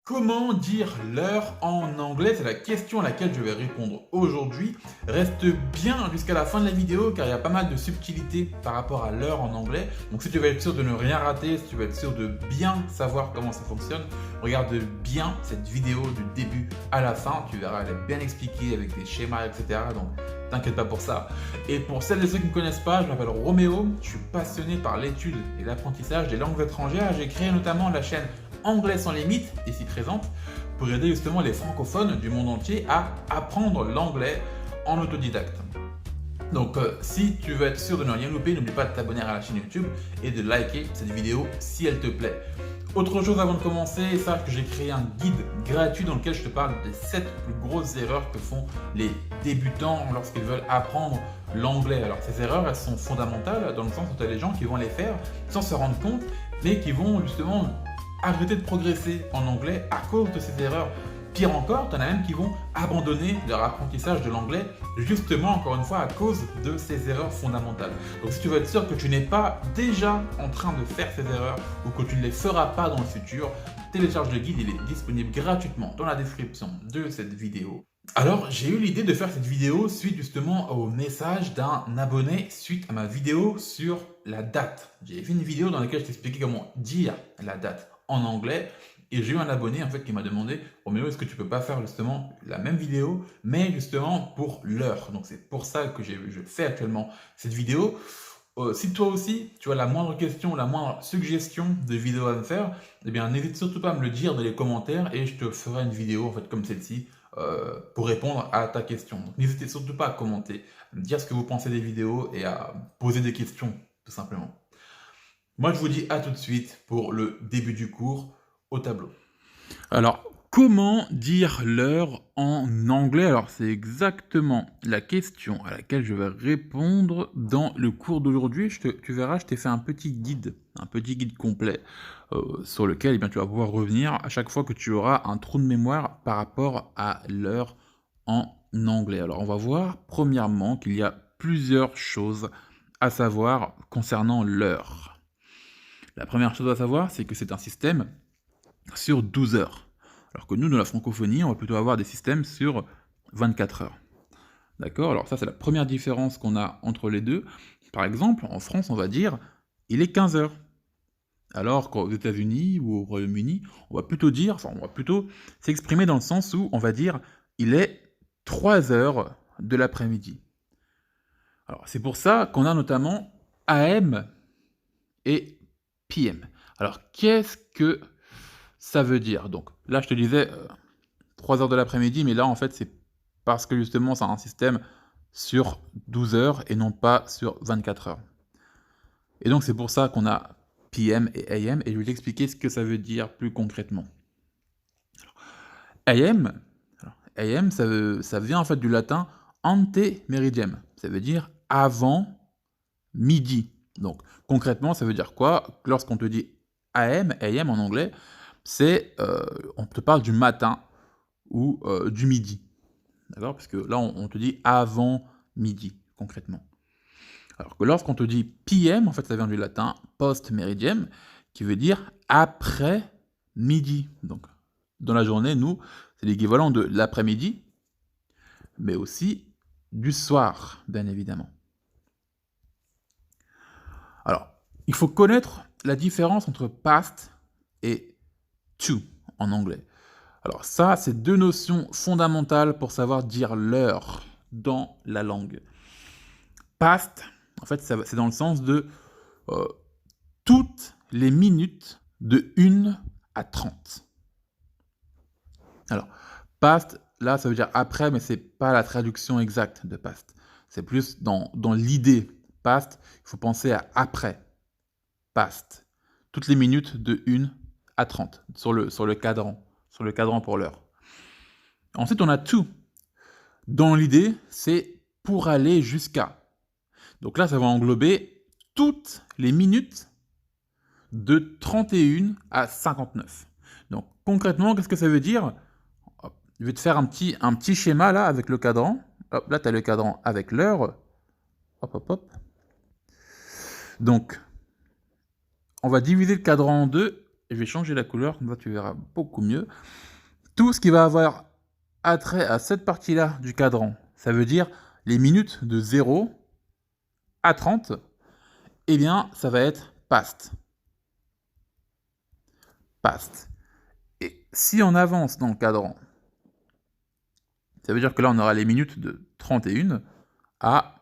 Comment dire l'heure en anglais? C'est la question à laquelle je vais répondre aujourd'hui. Reste bien jusqu'à la fin de la vidéo car il y a pas mal de subtilités par rapport à l'heure en anglais. Donc si tu veux être sûr de ne rien rater, si tu veux être sûr de bien savoir comment ça fonctionne, regarde bien cette vidéo du début à la fin. Tu verras, elle est bien expliquée avec des schémas, etc. Donc t'inquiète pas pour ça. Et pour celles et ceux qui ne me connaissent pas, je m'appelle Roméo. Je suis passionné par l'étude et l'apprentissage des langues étrangères. J'ai créé notamment la chaîne Anglais sans limite, ici présente, pour aider justement les francophones du monde entier à apprendre l'anglais en autodidacte. Donc si tu veux être sûr de ne rien louper, n'oublie pas de t'abonner à la chaîne YouTube et de liker cette vidéo si elle te plaît. Autre chose avant de commencer, sache que j'ai créé un guide gratuit dans lequel je te parle des 7 plus grosses erreurs que font les débutants lorsqu'ils veulent apprendre l'anglais. Alors ces erreurs, elles sont fondamentales dans le sens où tu as des gens qui vont les faire sans se rendre compte, mais qui vont justement arrêter de progresser en anglais à cause de ces erreurs. Pire encore, tu en as même qui vont abandonner leur apprentissage de l'anglais justement, encore une fois, à cause de ces erreurs fondamentales. Donc si tu veux être sûr que tu n'es pas déjà en train de faire ces erreurs ou que tu ne les feras pas dans le futur, télécharge le guide, il est disponible gratuitement dans la description de cette vidéo. Alors, j'ai eu l'idée de faire cette vidéo suite justement au message d'un abonné suite à ma vidéo sur la date. J'ai fait une vidéo dans laquelle je t'expliquais comment dire la date en anglais et j'ai eu un abonné en fait qui m'a demandé Roméo, est-ce que tu peux pas faire justement la même vidéo mais justement pour l'heure. Donc c'est pour ça que je fais actuellement cette vidéo. Si toi aussi tu as la moindre question, la moindre suggestion de vidéo à me faire, eh bien n'hésite surtout pas à me le dire dans les commentaires et je te ferai une vidéo en fait comme celle-ci pour répondre à ta question. Donc n'hésitez surtout pas à commenter, à me dire ce que vous pensez des vidéos et à poser des questions tout simplement. Moi, je vous dis à tout de suite pour le début du cours au tableau. Alors, comment dire l'heure en anglais? Alors, c'est exactement la question à laquelle je vais répondre dans le cours d'aujourd'hui. Tu verras, je t'ai fait un petit guide complet sur lequel eh bien, tu vas pouvoir revenir à chaque fois que tu auras un trou de mémoire par rapport à l'heure en anglais. Alors, on va voir premièrement qu'il y a plusieurs choses à savoir concernant l'heure. La première chose à savoir, c'est que c'est un système sur 12 heures. Alors que nous, dans la francophonie, on va plutôt avoir des systèmes sur 24 heures. D'accord? Alors ça, c'est la première différence qu'on a entre les deux. Par exemple, en France, on va dire « il est 15 heures ». Alors qu'aux États-Unis ou au Royaume-Uni, on va plutôt s'exprimer dans le sens où on va dire « il est 3 heures de l'après-midi ». Alors c'est pour ça qu'on a notamment AM et PM. Alors, qu'est-ce que ça veut dire? Donc, là, je te disais 3 heures de l'après-midi, mais là, en fait, c'est parce que justement, c'est un système sur 12 heures et non pas sur 24 heures. Et donc, c'est pour ça qu'on a PM et AM, et je vais t'expliquer ce que ça veut dire plus concrètement. AM, ça vient en fait du latin ante meridiem, ça veut dire avant midi. Donc, concrètement, ça veut dire quoi? Lorsqu'on te dit AM en anglais, on te parle du matin ou du midi. D'accord? Parce que là, on te dit avant midi, concrètement. Alors que lorsqu'on te dit PM, en fait, ça vient du latin post meridiem, qui veut dire après midi. Donc, dans la journée, nous, c'est l'équivalent de l'après-midi, mais aussi du soir, bien évidemment. Alors, il faut connaître la différence entre past et to en anglais. Alors ça, c'est deux notions fondamentales pour savoir dire l'heure dans la langue. Past, en fait, c'est dans le sens de toutes les minutes de 1 à 30. Alors, past, là, ça veut dire après, mais c'est pas la traduction exacte de past. C'est plus dans l'idée. Past, il faut penser à après. Past. Toutes les minutes de 1 à 30 sur le cadran pour l'heure. Ensuite, on a to. Dans l'idée, c'est pour aller jusqu'à. Donc là, ça va englober toutes les minutes de 31 à 59. Donc concrètement, qu'est-ce que ça veut dire? Je vais te faire un petit schéma là avec le cadran. Hop, là, tu as le cadran avec l'heure. Hop, hop, hop. Donc, on va diviser le cadran en deux. je vais changer la couleur, comme ça tu verras beaucoup mieux. Tout ce qui va avoir attrait à cette partie-là du cadran, ça veut dire les minutes de 0 à 30, eh bien, ça va être past. Past. Et si on avance dans le cadran, ça veut dire que là, on aura les minutes de 31 à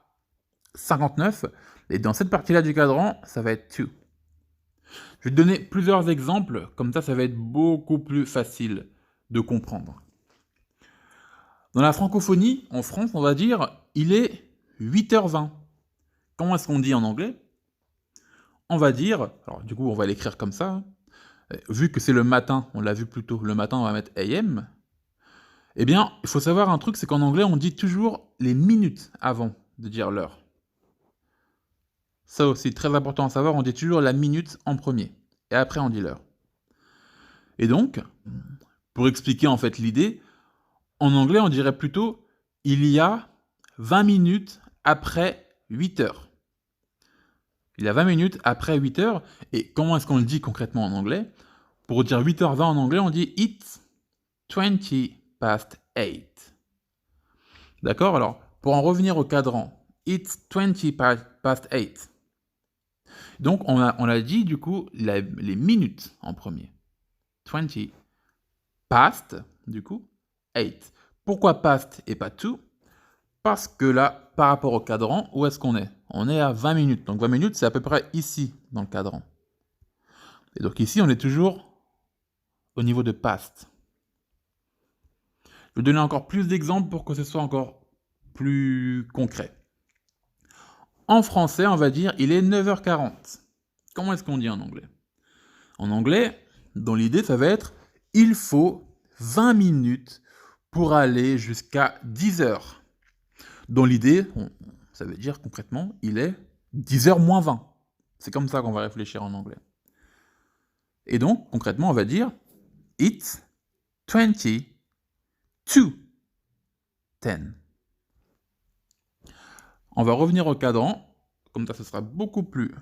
59. Et dans cette partie-là du cadran, ça va être to. Je vais te donner plusieurs exemples, comme ça va être beaucoup plus facile de comprendre. Dans la francophonie, en France, on va dire il est 8h20. Comment est-ce qu'on dit en anglais? On va dire, alors du coup, on va l'écrire comme ça. Hein. Vu que c'est le matin, on l'a vu plus tôt, le matin, on va mettre AM. Eh bien, il faut savoir un truc, c'est qu'en anglais, on dit toujours les minutes avant de dire l'heure. Ça aussi, très important à savoir, on dit toujours la minute en premier. Et après, on dit l'heure. Et donc, pour expliquer en fait l'idée, en anglais, on dirait plutôt « il y a 20 minutes après 8 heures ». Il y a 20 minutes après 8 heures. Et comment est-ce qu'on le dit concrètement en anglais? Pour dire 8h20 en anglais, on dit « it's 20 past 8 ». D'accord? Alors, pour en revenir au cadran, « it's 20 past 8 ». Donc, on a dit, du coup, les minutes en premier. 20 past, du coup, 8. Pourquoi past et pas to? Parce que là, par rapport au cadran, où est-ce qu'on est? On est à 20 minutes. Donc 20 minutes, c'est à peu près ici, dans le cadran. Et donc ici, on est toujours au niveau de past. Je vais donner encore plus d'exemples pour que ce soit encore plus concret. En français, on va dire il est 9h40. Comment est-ce qu'on dit en anglais? En anglais, dans l'idée, ça va être il faut 20 minutes pour aller jusqu'à 10h. Dans l'idée, ça veut dire concrètement, il est 10h moins 20. C'est comme ça qu'on va réfléchir en anglais. Et donc, concrètement, on va dire it's 20 to 10. On va revenir au cadran, comme ça ce sera beaucoup plus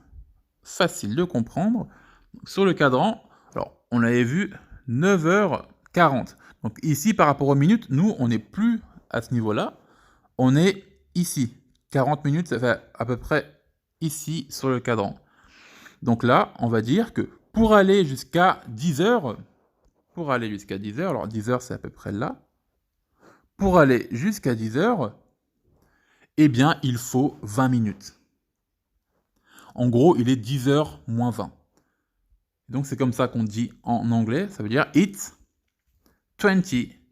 facile de comprendre. Donc, sur le cadran, alors on avait vu 9h40. Donc ici, par rapport aux minutes, nous, on n'est plus à ce niveau-là. On est ici. 40 minutes, ça fait à peu près ici sur le cadran. Donc là, on va dire que pour aller jusqu'à 10h, alors 10h c'est à peu près là, pour aller jusqu'à 10h, eh bien il faut 20 minutes. En gros, il est 10h moins 20. Donc c'est comme ça qu'on dit en anglais, ça veut dire it's 20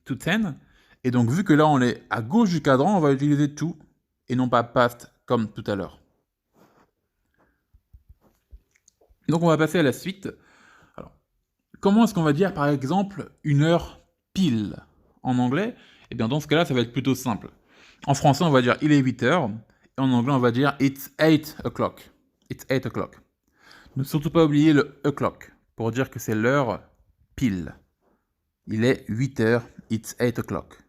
to 10. Et donc vu que là on est à gauche du cadran, on va utiliser to et non pas past comme tout à l'heure. Donc on va passer à la suite. Alors, comment est-ce qu'on va dire par exemple une heure pile en anglais? Eh bien dans ce cas-là, ça va être plutôt simple. En français, on va dire il est 8h, et en anglais, on va dire it's 8 o'clock. It's 8 o'clock. Ne surtout pas oublier le o'clock pour dire que c'est l'heure pile. Il est 8h, it's 8 o'clock.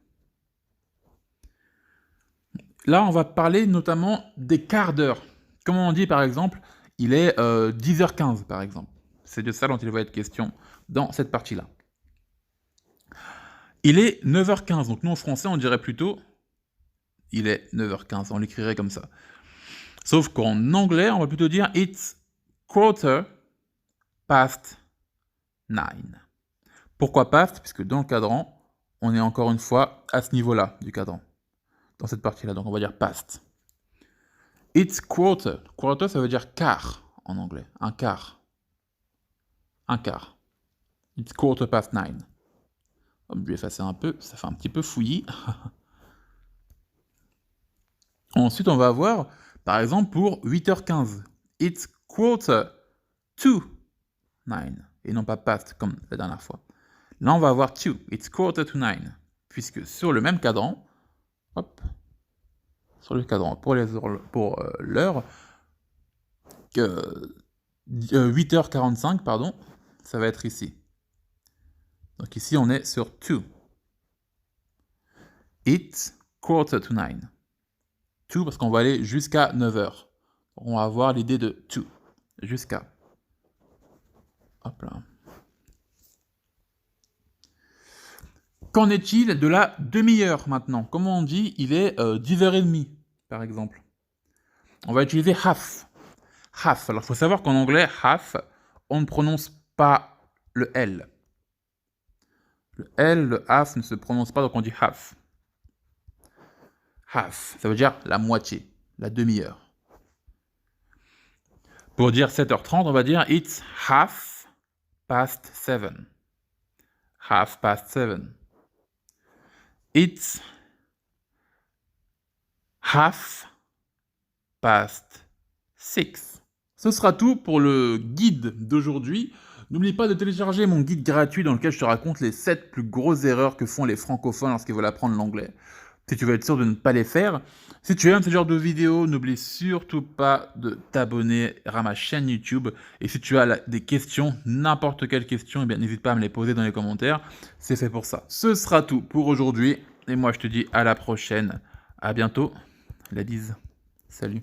Là, on va parler notamment des quarts d'heure. Comment on dit par exemple, il est 10h15 par exemple. C'est de ça dont il va être question dans cette partie-là. Il est 9h15, donc nous en français on dirait plutôt il est 9h15, on l'écrirait comme ça. Sauf qu'en anglais, on va plutôt dire it's quarter past 9. Pourquoi past? Puisque dans le cadran, on est encore une fois à ce niveau-là du cadran, dans cette partie-là, donc on va dire past. It's quarter. Quarter, ça veut dire quart en anglais, un quart. Un quart. It's quarter past 9. Je vais effacer un peu, ça fait un petit peu fouillis. Ensuite, on va avoir, par exemple, pour 8h15, it's quarter to 9, et non pas past comme la dernière fois. Là, on va avoir to, it's quarter to 9, puisque sur le même cadran, hop, sur le cadran pour l'heure, 8h45, pardon, ça va être ici. Donc ici, on est sur to. It's quarter to 9. To parce qu'on va aller jusqu'à 9h. On va avoir l'idée de to, jusqu'à. Hop là. Qu'en est-il de la demi-heure maintenant? Comment on dit il est 10h30 par exemple? On va utiliser half. Half. Alors il faut savoir qu'en anglais, half, on ne prononce pas le L. Le L, le half ne se prononce pas, donc on dit half. Half, ça veut dire la moitié, la demi-heure. Pour dire 7h30, on va dire it's half past 7. Half past 7. It's half past 6. Ce sera tout pour le guide d'aujourd'hui. N'oublie pas de télécharger mon guide gratuit dans lequel je te raconte les 7 plus grosses erreurs que font les francophones lorsqu'ils veulent apprendre l'anglais. Si tu veux être sûr de ne pas les faire. Si tu aimes ce genre de vidéos, n'oublie surtout pas de t'abonner à ma chaîne YouTube. Et si tu as des questions, n'importe quelle question, eh bien n'hésite pas à me les poser dans les commentaires. C'est fait pour ça. Ce sera tout pour aujourd'hui. Et moi, je te dis à la prochaine. À bientôt. La bise. Salut.